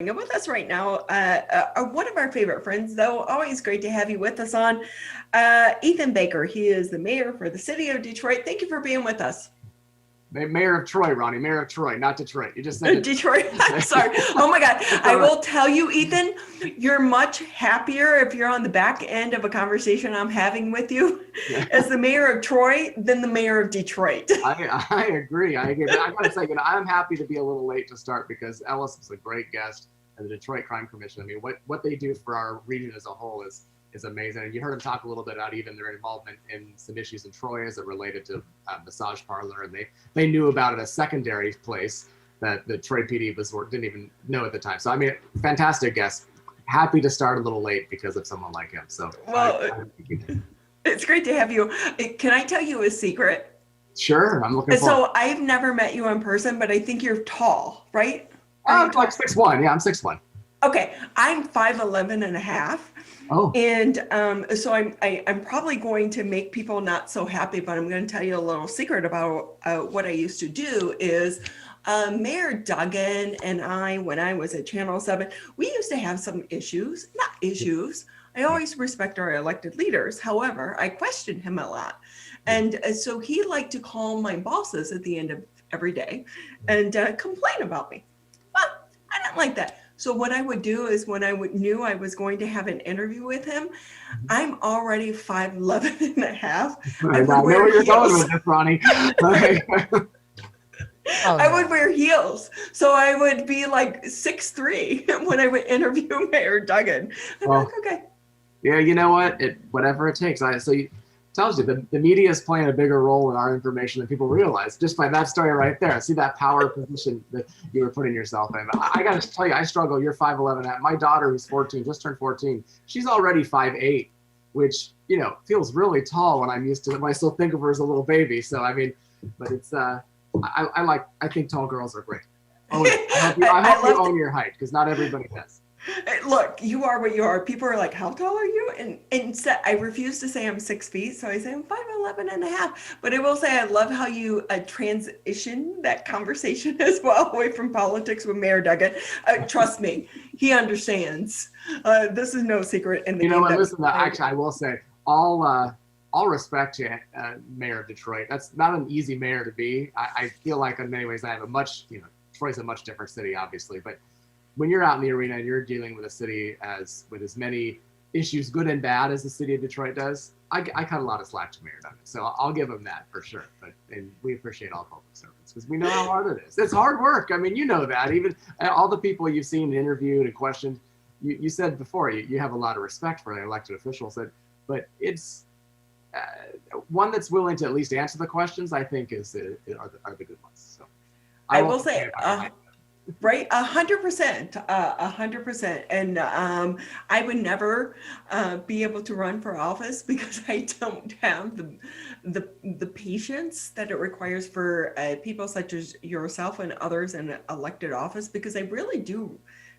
With us right now, one of our favorite friends, though. Always great to have you with us on. Ethan Baker. He is the mayor for the city of Detroit. Thank you for being with us. Mayor of Troy, Ronnie. Mayor of Troy, not Detroit. You just said it. Detroit. Sorry. Oh my God. I will tell you, Ethan, you're much happier if you're on the back end of a conversation I'm having with you as the mayor of Troy than the mayor of Detroit. I agree. I agree. But I gotta say, I'm happy to be a little late to start because Ellis was a great guest at the Detroit Crime Commission. I mean, what they do for our region as a whole is amazing. And you heard him talk a little bit about even their involvement in some issues in Troy as it related to massage parlor, and they knew about it, a secondary place that the Troy PD didn't even know at the time. So I mean, fantastic guest. Happy to start a little late because of someone like him. So well, it's great to have you. Can I tell you a secret? Sure, I'm looking forward. So I've never met you in person, but I think you're tall, right? I'm like 6'1". Yeah, I'm 6'1". Okay, I'm 5'11" and a half. Oh. And so I'm probably going to make people not so happy, but I'm going to tell you a little secret about what I used to do is Mayor Duggan and I, when I was at Channel 7, we used to have some issues, not issues. I always respect our elected leaders. However, I questioned him a lot. And so he liked to call my bosses at the end of every day and complain about me. Well, I didn't like that. So what I would do is when I knew I was going to have an interview with him, I'm already 5'11" and a half. I know where you're going with this, Ronnie. I would wear heels. So I would be like 6'3" when I would interview Mayor Duggan. I'm like, okay. Yeah, you know what? Whatever it takes. Tells you the media is playing a bigger role in our information than people realize. Just by that story right there, see that power position that you were putting yourself in. I got to tell you, I struggle. You're 5'11". My daughter, who's 14, just turned 14. She's already 5'8", which feels really tall when I'm used to it. I still think of her as a little baby. So I mean, but it's I think tall girls are great. Own it. I hope you own your height because not everybody does. Look, you are what you are. People are like, how tall are you? And instead, I refuse to say I'm 6 feet. So I say I'm 5'11" and a half. But I will say I love how you transition that conversation as well away from politics with Mayor Duggan. Trust me, he understands. This is no secret in the game. Listen, actually, I will say all respect to Mayor of Detroit. That's not an easy mayor to be. I feel like in many ways I have Troy's a much different city, obviously, but when you're out in the arena and you're dealing with a city with as many issues, good and bad, as the city of Detroit does, I cut a lot of slack to Mayor Duggan. So I'll give him that for sure. And we appreciate all public servants because we know how hard it is. It's hard work. I mean, you know that. Even all the people you've seen interviewed and questioned, you said before, you have a lot of respect for the elected officials. But it's one that's willing to at least answer the questions, I think, are the good ones. So I will say, right, 100%, 100%. And I would never be able to run for office because I don't have the patience that it requires for people such as yourself and others in elected office, because I really do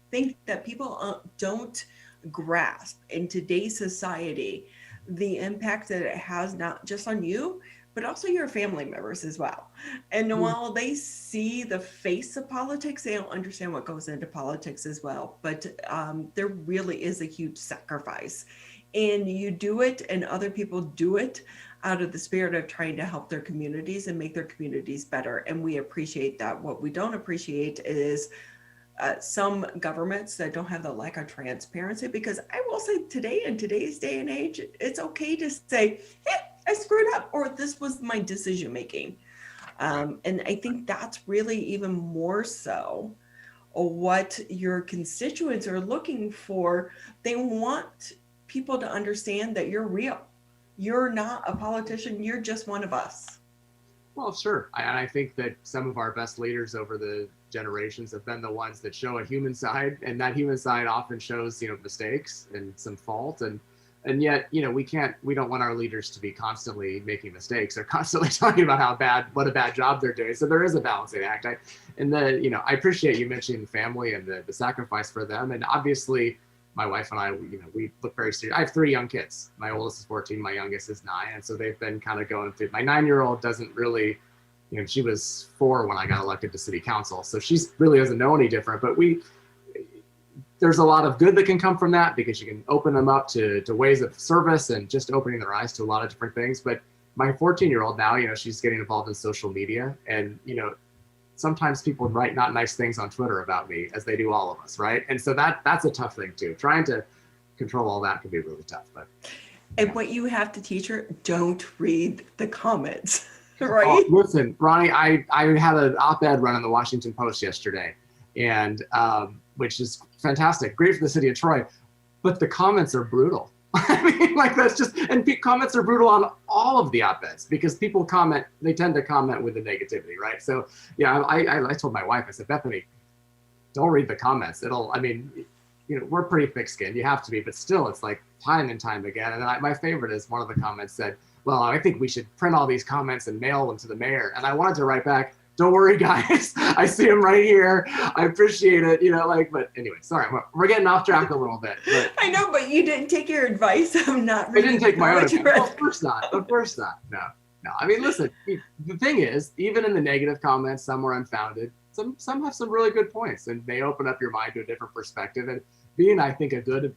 think that people don't grasp in today's society the impact that it has not just on you, but also your family members as well. And while they see the face of politics, they don't understand what goes into politics as well. But there really is a huge sacrifice. And you do it and other people do it out of the spirit of trying to help their communities and make their communities better. And we appreciate that. What we don't appreciate is some governments that don't have the lack of transparency, because I will say today, in today's day and age, it's okay to say, hey, I screwed up, or this was my decision making. And I think that's really even more so what your constituents are looking for. They want people to understand that you're real. You're not a politician. You're just one of us. Well, sure. I think that some of our best leaders over the generations have been the ones that show a human side, and that human side often shows, mistakes and some fault. And yet, we don't want our leaders to be constantly making mistakes or constantly talking about what a bad job they're doing. So there is a balancing act. I appreciate you mentioning family and the sacrifice for them. And obviously my wife and I, we look very serious. I have 3 young kids. My oldest is 14, my youngest is 9. And so they've been kind of going through, my 9-year-old doesn't really, she was 4 when I got elected to city council. So she really doesn't know any different, but there's a lot of good that can come from that because you can open them up to ways of service and just opening their eyes to a lot of different things. But my 14-year-old now, she's getting involved in social media, and sometimes people write not nice things on Twitter about me, as they do all of us, right? And so that's a tough thing too. Trying to control all that can be really tough. But and what you have to teach her, don't read the comments, right? Oh, listen, Ronnie, I had an op-ed run in the Washington Post yesterday, and which is fantastic, great for the city of Troy, but the comments are brutal. I mean, like that's just, and comments are brutal on all of the op-eds because people comment, they tend to comment with the negativity, right? So yeah, I told my wife, I said, Bethany, don't read the comments. We're pretty thick-skinned, you have to be, but still it's like time and time again. And my favorite is one of the comments said, well, I think we should print all these comments and mail them to the mayor. And I wanted to write back, don't worry, guys. I see them right here. I appreciate it. But anyway, sorry, we're getting off track a little bit. But I know, but you didn't take your advice of not reading. I didn't take my own advice. Well, of course not. Of course not. No. I mean, listen, the thing is, even in the negative comments, some were unfounded. Some have some really good points, and they open up your mind to a different perspective. And being, I think, a good,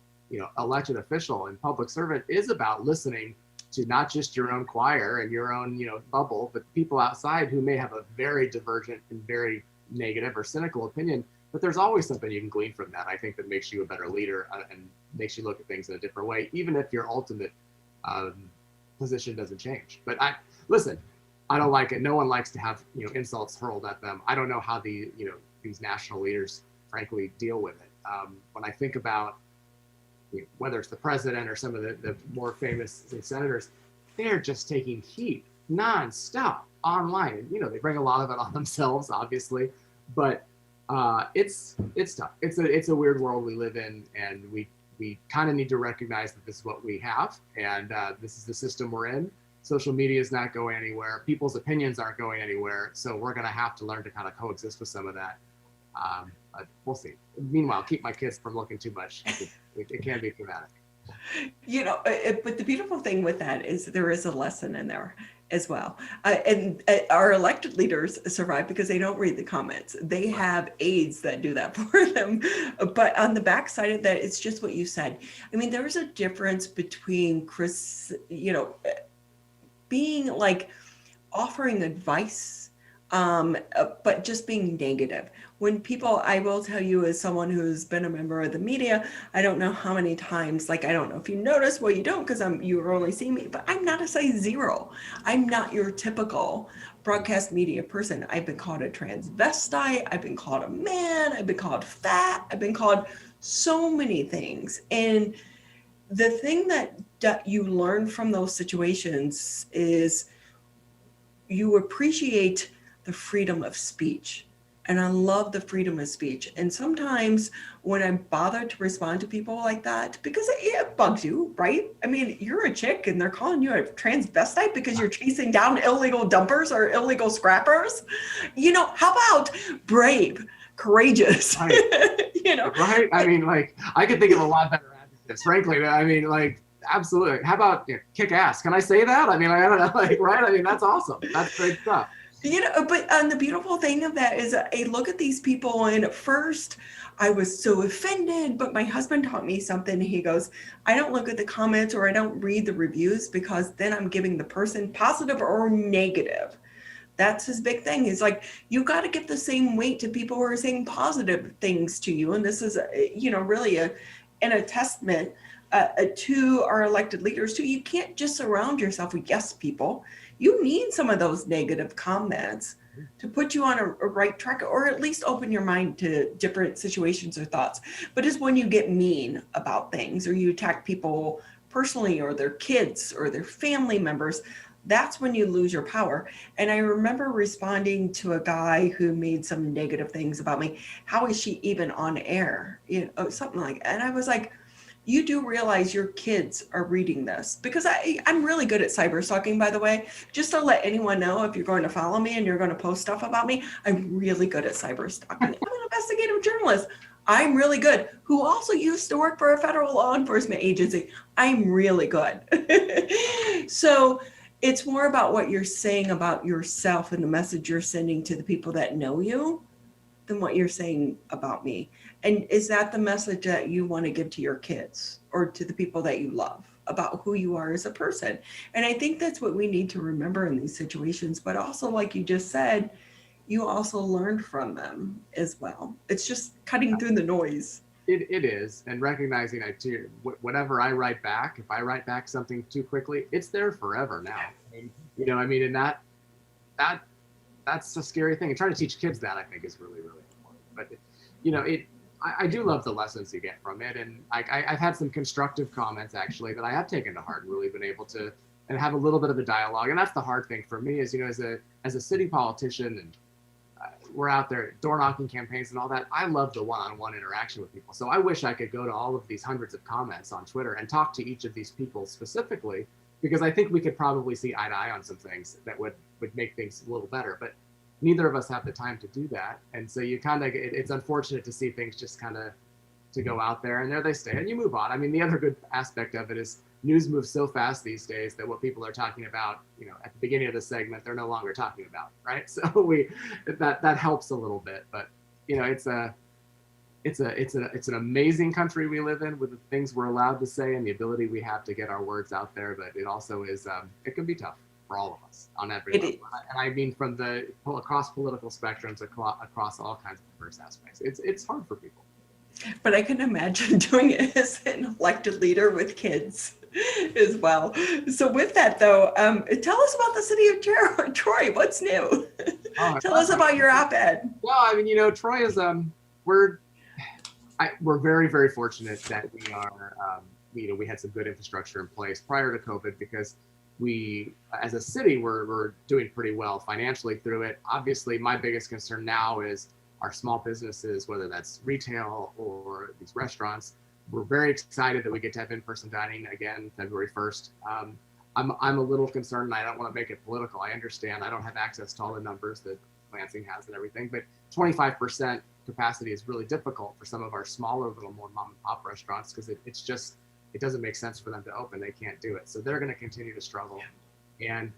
elected official and public servant is about listening to not just your own choir and your own, bubble, but people outside who may have a very divergent and very negative or cynical opinion. But there's always something you can glean from that, I think, that makes you a better leader and makes you look at things in a different way, even if your ultimate position doesn't change. But listen, I don't like it. No one likes to have, insults hurled at them. I don't know how these national leaders, frankly, deal with it. When I think about whether it's the president or some of the more famous senators, they're just taking heat nonstop online. They bring a lot of it on themselves, obviously, but it's tough. It's a weird world we live in, and we kind of need to recognize that this is what we have, and this is the system we're in. Social media is not going anywhere. People's opinions aren't going anywhere, so we're going to have to learn to kind of coexist with some of that. We'll see. Meanwhile, keep my kids from looking too much. It can be dramatic. But the beautiful thing with that is there is a lesson in there as well. And our elected leaders survive because they don't read the comments. They have aides that do that for them. But on the backside of that, it's just what you said. I mean, there's a difference between being like offering advice, but just being negative. When people, I will tell you, as someone who's been a member of the media, I don't know how many times, I don't know if you notice, well, you don't, because you're only seeing me, but I'm not a size 0. I'm not your typical broadcast media person. I've been called a transvestite. I've been called a man. I've been called fat. I've been called so many things. And the thing that you learn from those situations is you appreciate the freedom of speech. And I love the freedom of speech. And sometimes when I'm bothered to respond to people like that, because it bugs you, right? I mean, you're a chick and they're calling you a transvestite because you're chasing down illegal dumpers or illegal scrappers. How about brave, courageous? Right. Right? I mean, I could think of a lot better adjectives, frankly. I mean, absolutely. How about kick ass? Can I say that? I mean, I don't know, right? I mean, that's awesome. That's great stuff. But the beautiful thing of that is I look at these people, and at first I was so offended, but my husband taught me something. He goes, I don't look at the comments or I don't read the reviews, because then I'm giving the person positive or negative. That's his big thing. He's like, you got to give the same weight to people who are saying positive things to you. And this is, really a testament to our elected leaders too. You can't just surround yourself with yes people. You need some of those negative comments to put you on a right track, or at least open your mind to different situations or thoughts. But it's when you get mean about things, or you attack people personally, or their kids or their family members, that's when you lose your power. And I remember responding to a guy who made some negative things about me. How is she even on air? Something like that. And I was like, you do realize your kids are reading this, because I'm really good at cyber stalking, by the way, just to let anyone know, if you're going to follow me and you're going to post stuff about me, I'm really good at cyber stalking. I'm an investigative journalist. I'm really good, who also used to work for a federal law enforcement agency. I'm really good. So it's more about what you're saying about yourself and the message you're sending to the people that know you than what you're saying about me. And is that the message that you want to give to your kids or to the people that you love about who you are as a person? And I think that's what we need to remember in these situations. But also, like you just said, you also learned from them as well. It's just cutting through the noise. It is, and recognizing that too. Whatever I write back, if I write back something too quickly, it's there forever now. I mean, and that that's a scary thing. And trying to teach kids that, I think, is really really important. But it I do love the lessons you get from it, and I've had some constructive comments actually that I have taken to heart and really been able to and have a little bit of a dialogue. And that's the hard thing for me is as a city politician and we're out there door knocking campaigns and all that. I love the one-on-one interaction with people. So I wish I could go to all of these hundreds of comments on Twitter and talk to each of these people specifically, because I think we could probably see eye to eye on some things that would make things a little better. But neither of us have the time to do that. And so you kind of, it's unfortunate to see things just kind of to go out there and there they stay and you move on. I mean, the other good aspect of it is news moves so fast these days that what people are talking about, at the beginning of the segment, they're no longer talking about, right? So that helps a little bit, but it's an amazing country we live in with the things we're allowed to say and the ability we have to get our words out there. But it also is, it can be tough for all of us on every level. And I mean, from across political spectrums, across all kinds of diverse aspects, it's hard for people. But I can imagine doing it as an elected leader with kids as well. So with that though, tell us about the city of Troy. What's new? Tell us about your op-ed. Well, I mean, Troy is we're very, very fortunate that we are we had some good infrastructure in place prior to COVID, because we as a city we're doing pretty well financially through it. Obviously, my biggest concern now is our small businesses, whether that's retail or these restaurants. We're very excited that we get to have in-person dining again, February 1st. I'm a little concerned, and I don't want to make it political. I understand I don't have access to all the numbers that Lansing has and everything, but 25% capacity is really difficult for some of our smaller, little more mom and pop restaurants, because it doesn't make sense for them to open. They can't do it. So they're going to continue to struggle. And,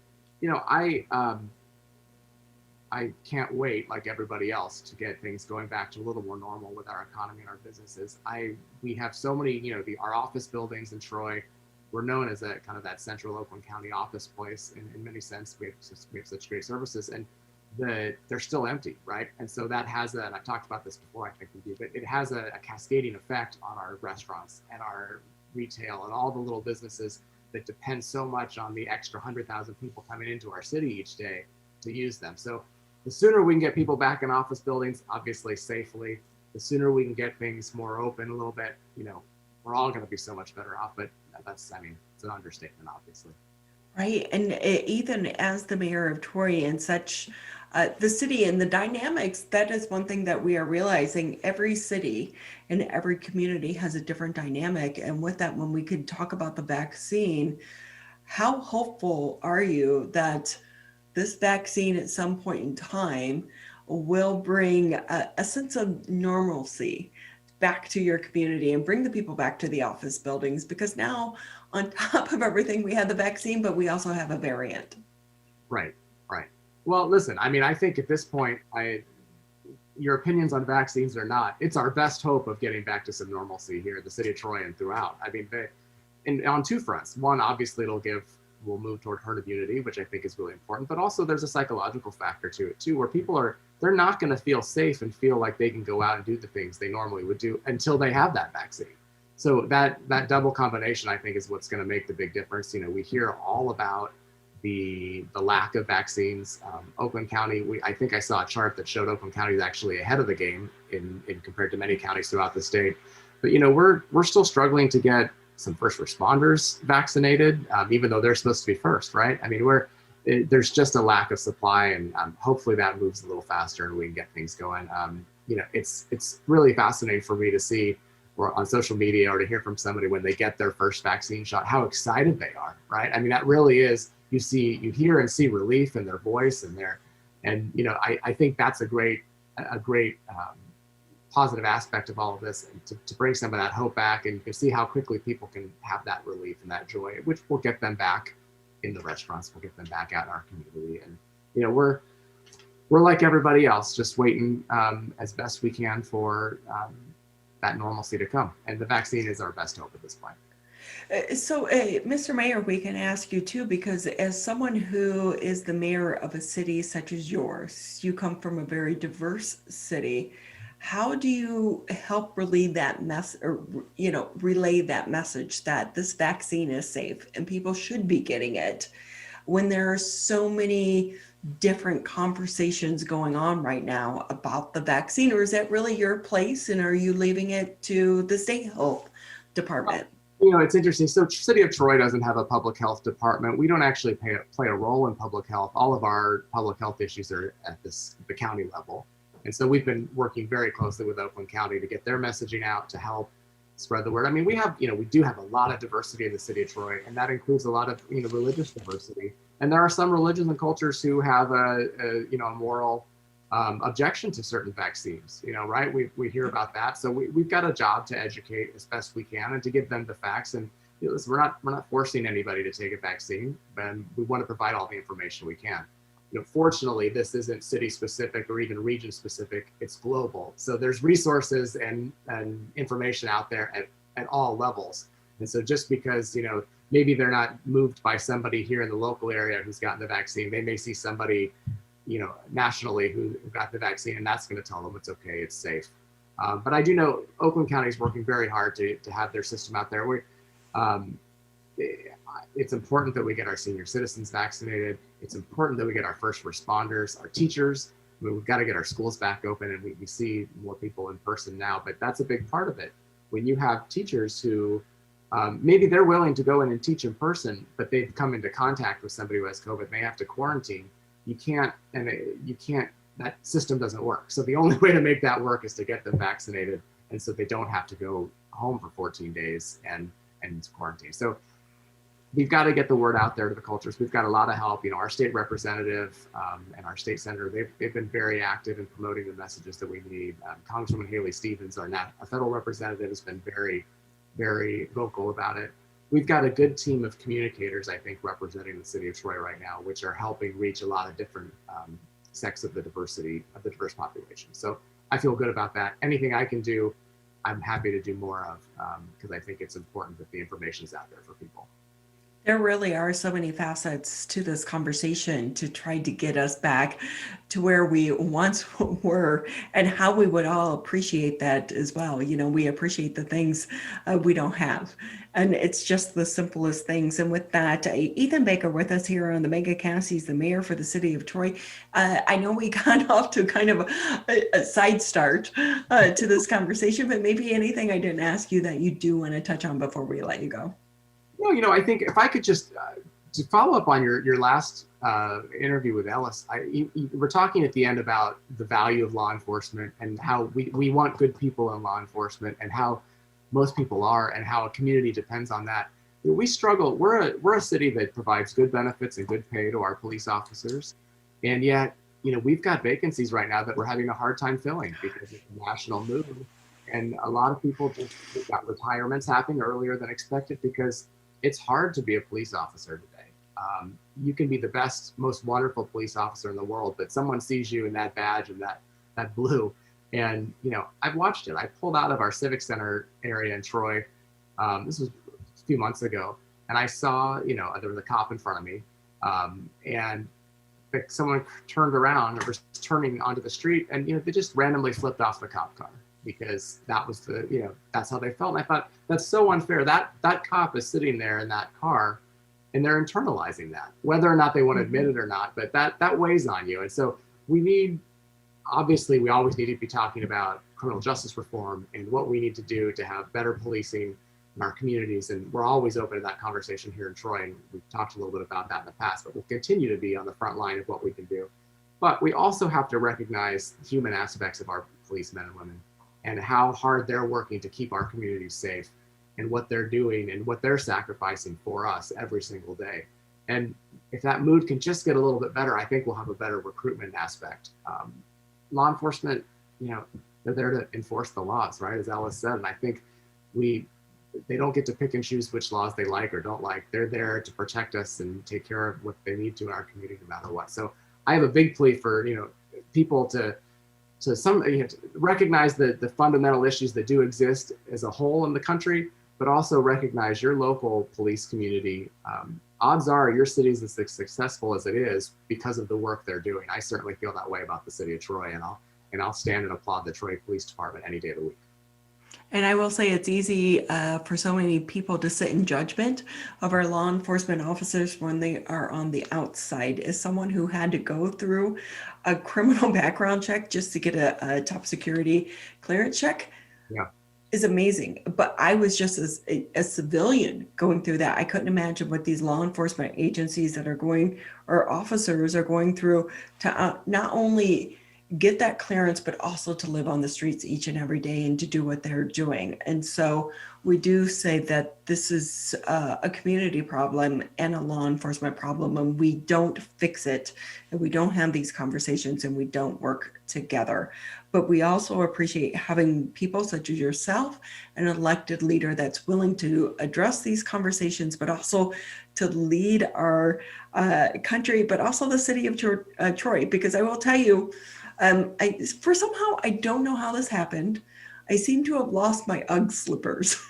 I can't wait, like everybody else, to get things going back to a little more normal with our economy and our businesses. We have so many, our office buildings in Troy, we're known as a kind of that central Oakland County office place in many sense. We have such great services, and they're still empty, right? And so that has and I've talked about this before, I think with you, but it has a cascading effect on our restaurants and our retail and all the little businesses that depend so much on the extra 100,000 people coming into our city each day to use them. So the sooner we can get people back in office buildings, obviously safely, the sooner we can get things more open a little bit, we're all going to be so much better off. But it's an understatement, obviously. Right. And Ethan, as the mayor of Troy and such, the city and the dynamics, that is one thing that we are realizing. Every city and every community has a different dynamic. And with that, when we could talk about the vaccine, how hopeful are you that this vaccine at some point in time will bring a sense of normalcy back to your community and bring the people back to the office buildings? Because now, on top of everything, we have the vaccine, but we also have a variant. Right. Well, listen, I think at this point, your opinions on vaccines or not, it's our best hope of getting back to some normalcy here in the city of Troy and throughout. And on two fronts. One, obviously, we'll move toward herd immunity, which I think is really important. But also there's a psychological factor to it too, where people they're not going to feel safe and feel like they can go out and do the things they normally would do until they have that vaccine. So that double combination, I think, is what's going to make the big difference. We hear all about the lack of vaccines. Oakland County, I think I saw a chart that showed Oakland County is actually ahead of the game in compared to many counties throughout the state. But we're still struggling to get some first responders vaccinated, even though they're supposed to be first, right? There's just a lack of supply, and hopefully that moves a little faster and we can get things going. It's really fascinating for me to see, or on social media, or to hear from somebody when they get their first vaccine shot, how excited they are, right? That really is, you hear and see relief in their voice I think that's a great positive aspect of all of this, to bring some of that hope back, and you can see how quickly people can have that relief and that joy, which will get them back in the restaurants, we'll get them back out in our community. And we're like everybody else, just waiting as best we can for that normalcy to come. And the vaccine is our best hope at this point. Mr. Mayor, we can ask you too, because as someone who is the mayor of a city such as yours, you come from a very diverse city. How do you help relay that relay that message that this vaccine is safe and people should be getting it when there are so many different conversations going on right now about the vaccine? Or is that really your place, and are you leaving it to the state health department? It's interesting. So City of Troy doesn't have a public health department. We don't actually play a role in public health. All of our public health issues are at the county level. And so we've been working very closely with Oakland County to get their messaging out to help spread the word. I mean, we do have a lot of diversity in the city of Troy, and that includes a lot of, religious diversity. And there are some religions and cultures who have a moral objection to certain vaccines, right? We hear about that. So we've got a job to educate as best we can and to give them the facts. And listen, we're not forcing anybody to take a vaccine, and we want to provide all the information we can. Fortunately, this isn't city specific or even region specific, it's global. So there's resources and information out there at all levels. And so just because, maybe they're not moved by somebody here in the local area who's gotten the vaccine, they may see somebody, nationally who got the vaccine, and that's going to tell them it's okay, it's safe. But I do know Oakland County is working very hard to have their system out there. It's important that we get our senior citizens vaccinated. It's important that we get our first responders, our teachers. I mean, we've got to get our schools back open, and we see more people in person now, but that's a big part of it. When you have teachers who maybe they're willing to go in and teach in person, but they've come into contact with somebody who has COVID and they have to quarantine, that system doesn't work. So the only way to make that work is to get them vaccinated, and so they don't have to go home for 14 days and quarantine. So we've got to get the word out there to the cultures. We've got a lot of help. Our state representative and our state senator, they've been very active in promoting the messages that we need. Congresswoman Haley Stevens, our federal representative, has been very, very vocal about it. We've got a good team of communicators, I think, representing the city of Troy right now, which are helping reach a lot of different sects of the diverse population. So I feel good about that. Anything I can do, I'm happy to do more of, because I think it's important that the information is out there for people. There really are so many facets to this conversation to try to get us back to where we once were, and how we would all appreciate that as well. We appreciate the things we don't have. And it's just the simplest things. And with that, Ethan Baker with us here on the Megacast. He's the mayor for the city of Troy. I know we got off to kind of a side start to this conversation, but maybe anything I didn't ask you that you do want to touch on before we let you go. No, I think if I could just to follow up on your last interview with Ellis, you were talking at the end about the value of law enforcement and how we want good people in law enforcement, and how most people are, and how a community depends on that. We struggle. We're a city that provides good benefits and good pay to our police officers, and yet we've got vacancies right now that we're having a hard time filling because it's a national move, and a lot of people just got retirements happening earlier than expected because it's hard to be a police officer today. You can be the best, most wonderful police officer in the world, but someone sees you in that badge and that blue. And, I've watched it. I pulled out of our Civic Center area in Troy. This was a few months ago. And I saw, there was a cop in front of me. And someone turned around and was turning onto the street, and, they just randomly flipped off the cop car, because that was that's how they felt. And I thought, that's so unfair. That cop is sitting there in that car, and they're internalizing that, whether or not they want to admit it or not, but that weighs on you. And so we always need to be talking about criminal justice reform and what we need to do to have better policing in our communities. And we're always open to that conversation here in Troy. And we've talked a little bit about that in the past, but we'll continue to be on the front line of what we can do. But we also have to recognize the human aspects of our policemen and women, and how hard they're working to keep our communities safe, and what they're doing and what they're sacrificing for us every single day. And if that mood can just get a little bit better, I think we'll have a better recruitment aspect. Law enforcement, they're there to enforce the laws, right? As Ellis said, and I think they don't get to pick and choose which laws they like or don't like. They're there to protect us and take care of what they need to in our community, no matter what. So I have a big plea for, people to you have to recognize the fundamental issues that do exist as a whole in the country, but also recognize your local police community. Odds are your city is as successful as it is because of the work they're doing. I certainly feel that way about the city of Troy, and I'll stand and applaud the Troy Police Department any day of the week. And I will say it's easy for so many people to sit in judgment of our law enforcement officers when they are on the outside. As someone who had to go through a criminal background check just to get a top security clearance check, Yeah. is amazing. But I was just as a civilian going through that. I couldn't imagine what these law enforcement agencies that are going, or officers are going through to not only get that clearance, but also to live on the streets each and every day and to do what they're doing. And so we do say that this is a community problem and a law enforcement problem, and we don't fix it, and we don't have these conversations, and we don't work together. But we also appreciate having people such as yourself, an elected leader that's willing to address these conversations, but also to lead our country, but also the city of Troy. Because I will tell you, I don't know how this happened. I seem to have lost my UGG slippers.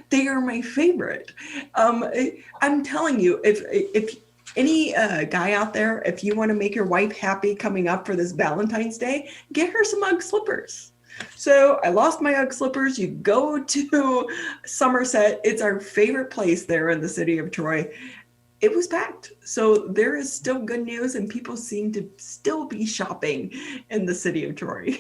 They are my favorite. I'm telling you, if any guy out there, if you want to make your wife happy coming up for this Valentine's Day, get her some UGG slippers. So I lost my UGG slippers. You go to Somerset. It's our favorite place there in the city of Troy. It was packed. So there is still good news, and people seem to still be shopping in the city of Troy.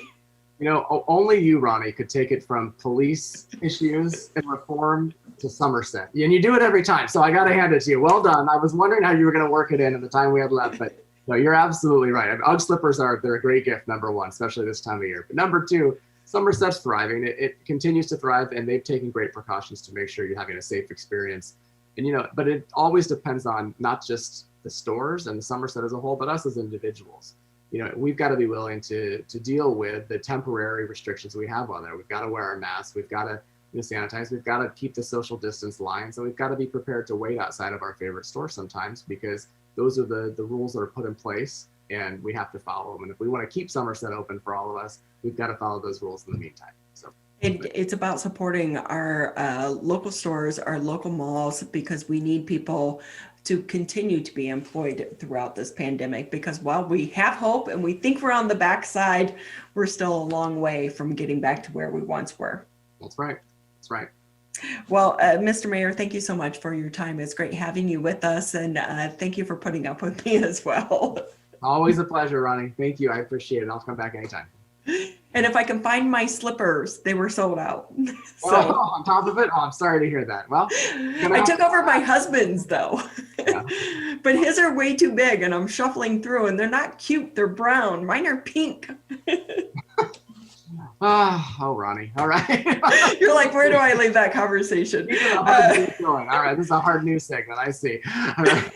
You know, only you, Ronnie, could take it from police issues and reform to Somerset. And you do it every time. So I got to hand it to you. Well done. I was wondering how you were going to work it in the time we had left, but no, you're absolutely right. I mean, UGG slippers they're a great gift, number one, especially this time of year. But number two, Somerset's thriving. It continues to thrive, and they've taken great precautions to make sure you're having a safe experience. And, you know, but it always depends on not just the stores and the Somerset as a whole, but us as individuals. You know, we've got to be willing to deal with the temporary restrictions we have on there. We've got to wear our masks. We've got to sanitize. We've got to keep the social distance lines, and we've got to be prepared to wait outside of our favorite store sometimes, because those are the rules that are put in place, and we have to follow them. And if we want to keep Somerset open for all of us, we've got to follow those rules in the meantime. So. It's about supporting our local stores, our local malls, because we need people to continue to be employed throughout this pandemic. Because while we have hope and we think we're on the backside, we're still a long way from getting back to where we once were. That's right. That's right. Well, Mr. Mayor, thank you so much for your time. It's great having you with us, and thank you for putting up with me as well. Always a pleasure, Ronnie. Thank you. I appreciate it. I'll come back anytime. And if I can find my slippers, they were sold out. So, on top of it, I'm sorry to hear that. Well, I took over my husband's though, yeah. But his are way too big, and I'm shuffling through, and they're not cute. They're brown. Mine are pink. Oh, Ronnie. All right. You're like, where do I leave that conversation? All right. This is a hard news segment. I see. All right.